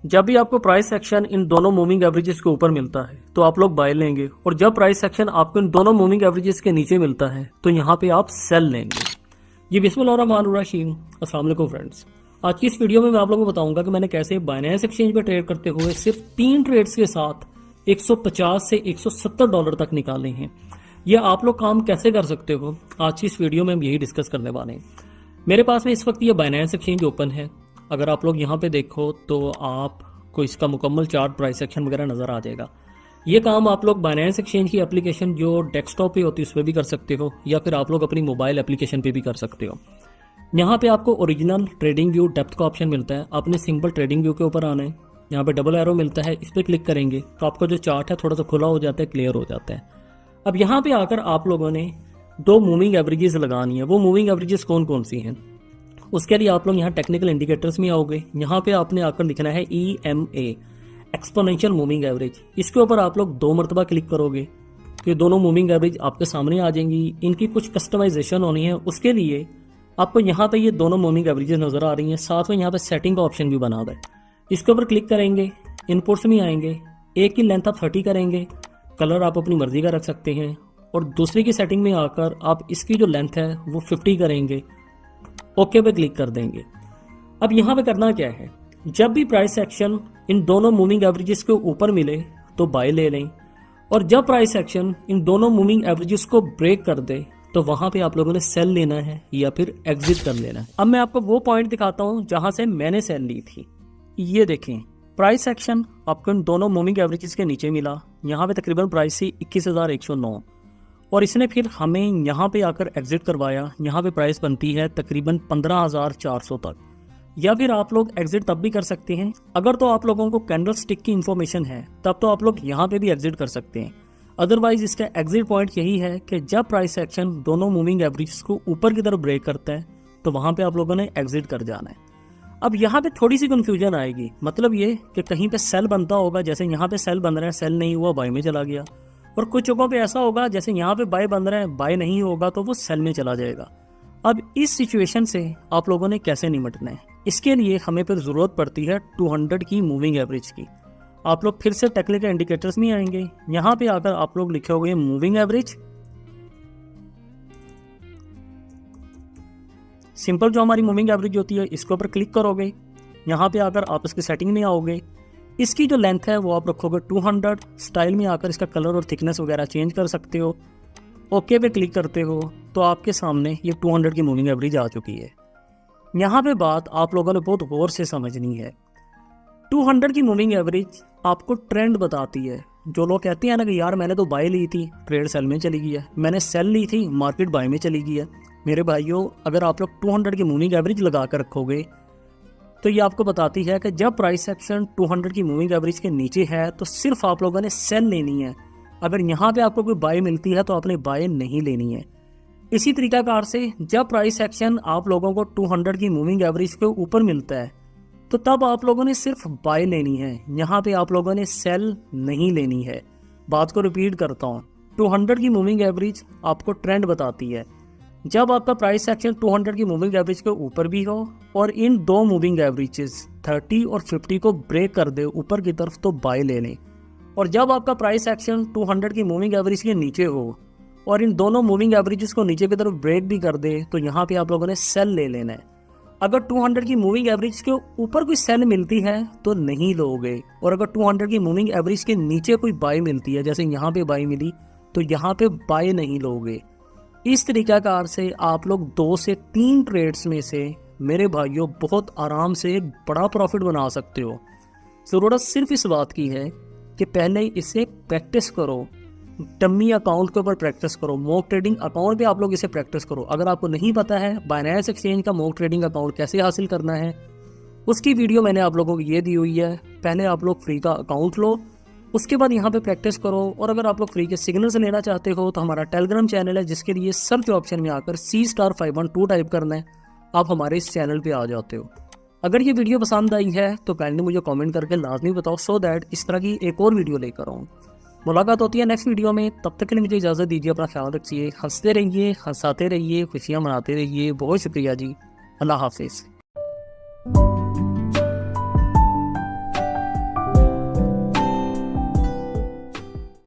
जब भी आपको प्राइस एक्शन इन दोनों मूविंग एवरेजेस के ऊपर मिलता है तो आप लोग बाय लेंगे, और जब प्राइस एक्शन आपको इन दोनों मूविंग एवरेजेस के नीचे मिलता है तो यहाँ पे आप सेल लेंगे। ये बिस्मिल्लाहिर्रहमानिर्रहीम। अस्सलाम वालेकुम फ्रेंड्स, आज की इस वीडियो में मैं आप लोगों को बताऊंगा कि मैंने कैसे बाइनेंस एक्सचेंज पे ट्रेड करते हुए सिर्फ 3 ट्रेड्स के साथ 150 से 170 डॉलर तक निकाले हैं। ये आप लोग काम कैसे कर सकते हो, आज की इस वीडियो में हम यही डिस्कस करने वाले हैं। मेरे पास में इस वक्त ये बाइनेंस एक्सचेंज ओपन है। अगर आप लोग यहाँ पे देखो तो आपको इसका मुकम्मल चार्ट, प्राइस एक्शन वगैरह नजर आ जाएगा। ये काम आप लोग बाइनेंस एक्सचेंज की एप्लीकेशन जो डेस्कटॉप पे होती है उस पर भी कर सकते हो, या फिर आप लोग अपनी मोबाइल एप्लीकेशन पे भी कर सकते हो। यहाँ पे आपको ओरिजिनल ट्रेडिंग व्यू डेप्थ का ऑप्शन मिलता है। आपने सिंपल ट्रेडिंग व्यू के ऊपर आना है। यहाँ पे डबल एरो मिलता है, इस पर क्लिक करेंगे तो आपका जो चार्ट है थोड़ा सा खुला हो जाता है, क्लियर हो जाता है। अब यहाँ पे आकर आप लोगों ने 2 मूविंग एवरेजेस लगानी है। वो मूविंग एवरेजेस कौन कौन सी हैं, उसके लिए आप लोग यहाँ टेक्निकल इंडिकेटर्स में आओगे। यहाँ पे आपने आकर लिखना है EMA, एक्सपोनेंशियल मूविंग एवरेज। इसके ऊपर आप लोग 2 मरतबा क्लिक करोगे तो ये दोनों मूविंग एवरेज आपके सामने आ जाएंगी। इनकी कुछ कस्टमाइजेशन होनी है, उसके लिए आपको यहाँ पे ये दोनों मूविंग एवरेजेस नजर आ रही हैं। साथ में यहाँ पे सेटिंग का ऑप्शन भी बना हुआ है। इसके ऊपर क्लिक करेंगे, इनपुट्स में आएंगे, एक की लेंथ आप 30 करेंगे, कलर आप अपनी मर्जी का रख सकते हैं, और दूसरी की सेटिंग में आकर आप इसकी जो लेंथ है वो 50 करेंगे, ओके पे क्लिक कर देंगे। अब यहाँ पे करना क्या है, जब भी प्राइस एक्शन इन दोनों मूविंग एवरेजेस के ऊपर मिले तो बाय ले लें, और जब प्राइस एक्शन इन दोनों मूविंग एवरेजेस को ब्रेक कर दे तो वहां पे आप लोगों ने सेल लेना है या फिर एग्जिट कर लेना है। अब मैं आपको वो पॉइंट दिखाता हूं जहां से मैंने सेल ली थी। ये देखें, प्राइस एक्शन आपको इन दोनों मूविंग एवरेजेस के नीचे मिला। यहाँ पे तकरीबन प्राइस थी 21,109, और इसने फिर हमें यहाँ पे आकर एग्जिट करवाया। यहाँ पे प्राइस बनती है तकरीबन 15,400 तक। या फिर आप लोग एग्जिट तब भी कर सकते हैं अगर तो आप लोगों को कैंडल स्टिक की इन्फॉर्मेशन है, तब तो आप लोग यहाँ पे भी एग्जिट कर सकते हैं। अदरवाइज इसका एग्जिट पॉइंट यही है कि जब प्राइस एक्शन दोनों मूविंग एवरेज को ऊपर की तरफ ब्रेक करता है तो वहां पे आप लोगों ने एग्जिट कर जाना है। अब यहाँ पे थोड़ी सी कंफ्यूजन आएगी, मतलब ये कि कहीं पे सेल बनता होगा, जैसे यहाँ पे सेल बन रहा है, सेल नहीं हुआ बाय में चला गया, और कुछ जगहों पे ऐसा होगा जैसे यहाँ पे बाय बन रहा है, बाय नहीं होगा तो वो सेल में चला जाएगा। अब इस सिचुएशन से आप लोगों ने कैसे निपटना है, इसके लिए हमें फिर जरूरत पड़ती है 200 की मूविंग एवरेज की। आप लोग फिर से टेक्निकल इंडिकेटर्स में आएंगे। यहाँ पे आकर आप लोग लिखोगे मूविंग एवरेज, सिंपल जो हमारी मूविंग एवरेज होती है इसके ऊपर क्लिक करोगे। यहाँ पे आकर आप इसकी सेटिंग में आओगे, इसकी जो लेंथ है वो आप रखोगे 200। स्टाइल में आकर इसका कलर और थिकनेस वगैरह चेंज कर सकते हो। ओके पे क्लिक करते हो तो आपके सामने ये 200 की मूविंग एवरेज आ चुकी है। यहाँ पे बात आप लोगों ने बहुत गौर से समझनी है। 200 की मूविंग एवरेज आपको ट्रेंड बताती है। जो लोग कहते हैं ना कि यार मैंने तो बाय ली थी, ट्रेड सेल में चली गई है, मैंने सेल ली थी, मार्केट बाय में चली गई है। मेरे भाइयों, अगर आप लोग 200 की मूविंग एवरेज लगा कर रखोगे तो ये आपको बताती है कि जब प्राइस एक्शन 200 की मूविंग एवरेज के नीचे है तो सिर्फ आप लोगों ने सेल लेनी है। अगर यहाँ पे आपको कोई बाय मिलती है तो आपने बाय नहीं लेनी है। इसी तरीकाकार से जब प्राइस एक्शन आप लोगों को 200 की मूविंग एवरेज के ऊपर मिलता है तो तब आप लोगों ने सिर्फ बाय लेनी है। यहाँ पे आप लोगों ने सेल नहीं लेनी है। बात को रिपीट करता हूँ, 200 की मूविंग एवरेज आपको ट्रेंड बताती है। जब आपका प्राइस एक्शन 200 की मूविंग एवरेज के ऊपर भी हो और इन 2 मूविंग एवरेजेस 30 और 50 को ब्रेक कर दे ऊपर की तरफ तो बाय ले लें, और जब आपका प्राइस एक्शन 200 की मूविंग एवरेज के नीचे हो और इन दोनों मूविंग एवरेजेस को नीचे की तरफ ब्रेक भी कर दे तो यहाँ पे आप लोगों ने सेल ले लेना है। अगर 200 की मूविंग एवरेज के ऊपर कोई सेल मिलती है तो नहीं लोगे, और अगर 200 की मूविंग एवरेज के नीचे कोई बाय मिलती है, जैसे यहाँ पे बाय मिली, तो यहाँ पे बाय नहीं लोगे। इस तरीकाकार से आप लोग 2 से 3 ट्रेड्स में से मेरे भाइयों बहुत आराम से एक बड़ा प्रॉफिट बना सकते हो। ज़रूरत सिर्फ इस बात की है कि पहले इसे प्रैक्टिस करो, डमी अकाउंट के ऊपर प्रैक्टिस करो, मॉक ट्रेडिंग अकाउंट पे आप लोग इसे प्रैक्टिस करो। अगर आपको नहीं पता है बाइनेंस एक्सचेंज का मॉक ट्रेडिंग अकाउंट कैसे हासिल करना है, उसकी वीडियो मैंने आप लोगों को ये दी हुई है। पहले आप लोग फ्री का अकाउंट लो, उसके बाद यहाँ पे प्रैक्टिस करो। और अगर आप लोग फ्री के सिग्नल्स लेना चाहते हो तो हमारा टेलीग्राम चैनल है, जिसके लिए सर्च ऑप्शन में आकर C*512 टाइप करना है, आप हमारे इस चैनल पे आ जाते हो। अगर ये वीडियो पसंद आई है तो काइंडली मुझे कमेंट करके लाजमी बताओ, सो दैट इस तरह की एक और वीडियो लेकर आऊँ। मुलाकात होती है नेक्स्ट वीडियो में, तब तक के लिए मुझे इजाज़त दीजिए। अपना ख्याल रखिए, हंसते रहिए, हंसाते रहिए, खुशियाँ मनाते रहिए। बहुत शुक्रिया जी, अल्लाह हाफिज़।